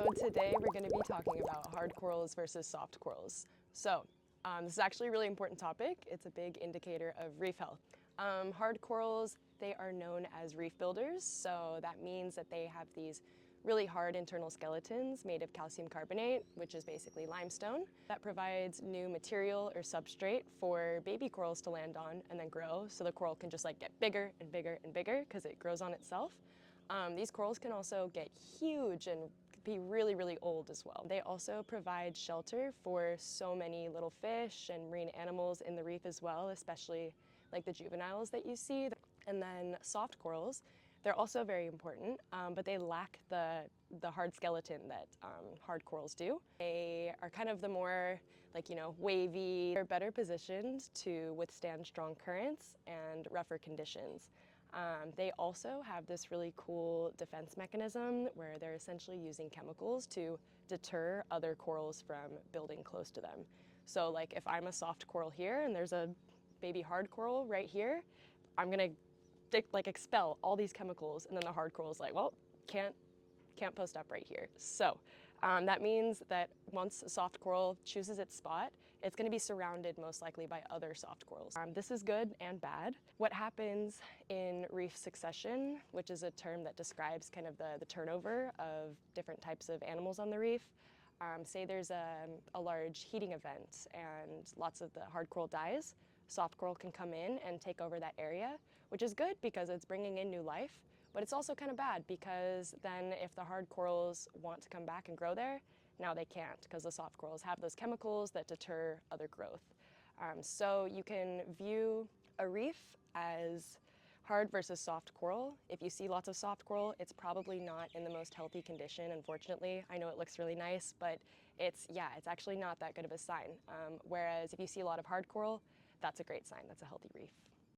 So today we're going to be talking about hard corals versus soft corals. This is actually a really important topic. It's a big indicator of reef health. Hard corals, they are known as reef builders. So that means that they have these really hard internal skeletons made of calcium carbonate, which is basically limestone, that provides new material or substrate for baby corals to land on and then grow. So the coral can just like get bigger and bigger and bigger because it grows on itself. These corals can also get huge and be really, really old as well. They also provide shelter for so many little fish and marine animals in the reef as well, especially like the juveniles that you see. And then soft corals, they're also very important, but they lack the hard skeleton that hard corals do. They are kind of the more wavy, they're better positioned to withstand strong currents and rougher conditions. They also have this really cool defense mechanism where they're essentially using chemicals to deter other corals from building close to them. So like if I'm a soft coral here and there's a baby hard coral right here, I'm gonna expel all these chemicals, and then the hard coral is like, well, can't post up right here. So that means that once a soft coral chooses its spot, it's going to be surrounded most likely by other soft corals. This is good and bad. What happens in reef succession, which is a term that describes kind of the turnover of different types of animals on the reef. Say there's a large heating event and lots of the hard coral dies, soft coral can come in and take over that area, which is good because it's bringing in new life. But it's also kind of bad because then if the hard corals want to come back and grow there, now they can't because the soft corals have those chemicals that deter other growth. So you can view a reef as hard versus soft coral. If you see lots of soft coral, it's probably not in the most healthy condition, unfortunately. I know it looks really nice, but it's actually not that good of a sign. Whereas if you see a lot of hard coral, that's a great sign. That's a healthy reef.